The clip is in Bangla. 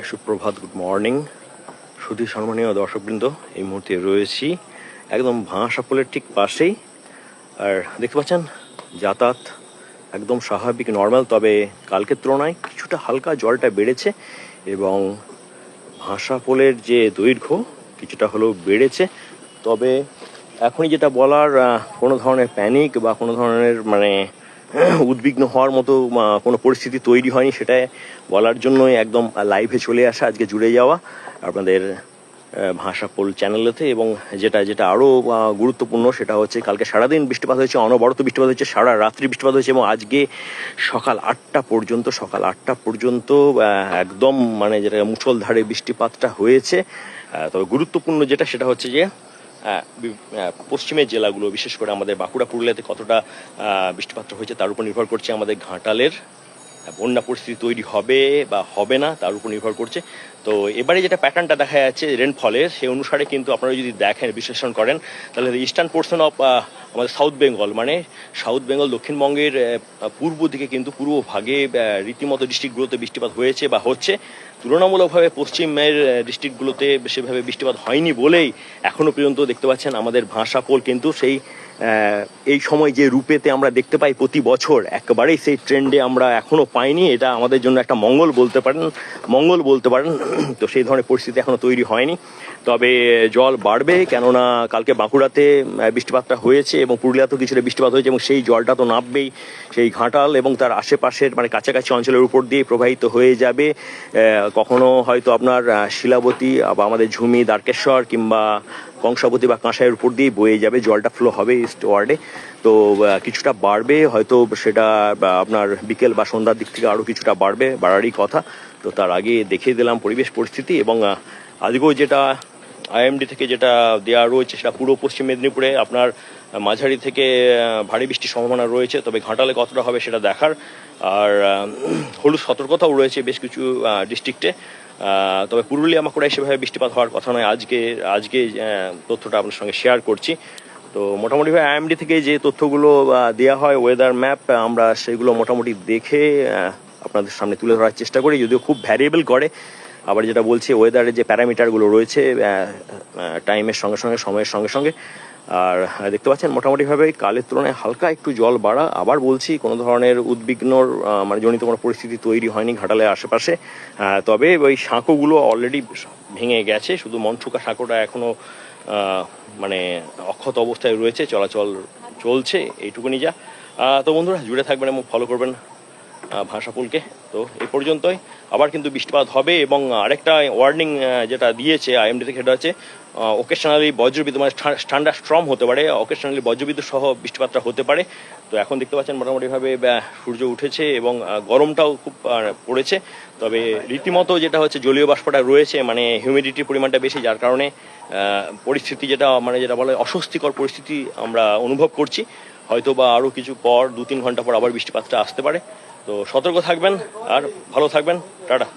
সুপ্রভাত, গুড মর্নিং সুধী সম্মানীয় দর্শকবৃন্দ। এই মুহূর্তে রয়েছি একদম ভাঁসাপোলের ঠিক পাশেই। আর দেখতে পাচ্ছেন যাতায়াত একদম স্বাভাবিক নর্মাল, তবে কালকের তুলনায় কিছুটা হালকা জলটা বেড়েছে এবং ভাঁসাপোলের যে দৈর্ঘ্য কিছুটা হলেও বেড়েছে। তবে এখনই যেটা বলার, কোনো ধরনের প্যানিক বা কোনো ধরনের উদ্বিগ্ন হওয়ার মতো কোনো পরিস্থিতি তৈরি হয়নি, সেটা বলার জন্যই একদম লাইভে চলে আসা, আজকে জুড়ে যাওয়া আপনাদের ভাঁসাপোল চ্যানেলেতে। এবং যেটা যেটা আরও গুরুত্বপূর্ণ সেটা হচ্ছে কালকে সারাদিন বৃষ্টিপাত হয়েছে, অনবরত বৃষ্টিপাত হয়েছে, সারা রাত্রি বৃষ্টিপাত হয়েছে এবং আজকে সকাল আটটা পর্যন্ত একদম যেটা মুষলধারে বৃষ্টিপাতটা হয়েছে। তবে গুরুত্বপূর্ণ যেটা সেটা হচ্ছে যে পশ্চিমের জেলাগুলো, বিশেষ করে আমাদের বাঁকুড়া পুরুলিয়াতে কতটা বৃষ্টিপাতটা হয়েছে তার উপর নির্ভর করছে আমাদের ঘাটালের বন্যা পরিস্থিতি তৈরি হবে বা হবে না, তার উপর নির্ভর করছে। তো এবারে যেটা প্যাটার্নটা দেখা যাচ্ছে রেনফলের, সেই অনুসারে কিন্তু আপনারা যদি দেখেন, বিশ্লেষণ করেন, তাহলে ইস্টার্ন পোর্শন অফ আমাদের সাউথ বেঙ্গল দক্ষিণবঙ্গের পূর্ব দিকে কিন্তু পূর্ব ভাগে রীতিমতো ডিস্ট্রিক্টগুলোতে বৃষ্টিপাত হয়েছে বা হচ্ছে। তুলনামূলকভাবে পশ্চিমের ডিস্ট্রিক্টগুলোতে সেভাবে বৃষ্টিপাত হয়নি বলেই এখনও পর্যন্ত দেখতে পাচ্ছেন আমাদের ভাঁসাপোল কিন্তু সেই এই সময় যে রূপেতে আমরা দেখতে পাই প্রতি বছর, একেবারেই সেই ট্রেন্ডে আমরা এখনও পাইনি। এটা আমাদের জন্য একটা মঙ্গল বলতে পারেন। তো সেই ধরনের পরিস্থিতি এখনও তৈরি হয়নি। তবে জল বাড়বে, কেননা কালকে বাঁকুড়াতে বৃষ্টিপাতটা হয়েছে এবং পুরুলিয়াতেও কিছুটা বৃষ্টিপাত হয়েছে এবং সেই জলটা তো নামবেই সেই ঘাটাল এবং তার আশেপাশের কাছাকাছি অঞ্চলের উপর দিয়ে প্রবাহিত হয়ে যাবে। কখনো হয়তো আপনার শিলাবতী বা আমাদের ঝুমি, দ্বারকেশ্বর কিংবা কংসাবতী বা কাঁসাইয়ের উপর দিয়ে বয়ে যাবে, জলটা ফ্লো হবে ইস্ট ওয়ার্ডে। তো কিছুটা বাড়বে, হয়তো সেটা আপনার বিকেল বা সন্ধ্যার দিক থেকে আরও কিছুটা বাড়ারই কথা। তো তার আগে দেখিয়ে দিলাম পরিবেশ পরিস্থিতি। এবং আজকেও যেটা আইএমডি থেকে যেটা দেওয়া রয়েছে সেটা পূর্ব পশ্চিম মেদিনীপুরে আপনার মাঝারি থেকে ভারী বৃষ্টির সম্ভাবনা রয়েছে, তবে ঘাটালে কতটা হবে সেটা দেখার। আর হলুদ সতর্কতাও রয়েছে বেশ কিছু ডিস্ট্রিক্টে। তবে পুরুলিয়া বাঁকুড়ায় সেভাবে বৃষ্টিপাত হওয়ার কথা নয়। আজকে তথ্যটা আপনার সঙ্গে শেয়ার করছি। তো মোটামুটিভাবে আইএমডি থেকে যে তথ্যগুলো দেওয়া হয়, ওয়েদার ম্যাপ, আমরা সেগুলো মোটামুটি দেখে আপনাদের সামনে তুলে ধরার চেষ্টা করি, যদিও খুব ভ্যারিয়েবল করে। আবার যেটা বলছি, ওয়েদারের যে প্যারামিটারগুলো রয়েছে টাইমের সঙ্গে সঙ্গে, সময়ের সঙ্গে সঙ্গে। আর দেখতে পাচ্ছেন মোটামুটিভাবে কালের তুলনায় হালকা একটু জল বাড়া। আবার বলছি, কোনো ধরনের উদ্বিগ্নর জনিত কোনো পরিস্থিতি তৈরি হয়নি ঘাটালের আশেপাশে। তবে ওই সাঁকোগুলো অলরেডি ভেঙে গেছে, শুধু মনসুকা সাঁকোটা এখনও অক্ষত অবস্থায় রয়েছে, চলাচল চলছে, এইটুকুনি যা। তো বন্ধুরা জুড়ে থাকবেন এবং ফলো করবেন ভাঁসাপোলকে। তো এই পর্যন্তই। আবার কিন্তু বৃষ্টিপাত হবে এবং আরেকটা ওয়ার্নিং যেটা দিয়েছে আইএমডি থেকে, সেটা হচ্ছে ওকেশনালি বজ্রবিদ্যুৎ, ঠান্ডা স্ট্রম হতে পারে, অকেশনালি বজ্রবিদ্যুৎ সহ বৃষ্টিপাতটা হতে পারে। তো এখন দেখতে পাচ্ছেন মোটামুটিভাবে সূর্য উঠেছে এবং গরমটাও খুব পড়েছে। তবে রীতিমতো যেটা হচ্ছে জলীয় বাষ্পটা রয়েছে, হিউমিডিটির পরিমাণটা বেশি, যার কারণে পরিস্থিতি যেটা যেটা বলে অস্বস্তিকর পরিস্থিতি আমরা অনুভব করছি। হয়তো বা আরও কিছু পর 2-3 ঘন্টা পর আবার বৃষ্টিপাতটা আসতে পারে। তো সতর্ক থাকবেন আর ভালো থাকবেন। টাটা।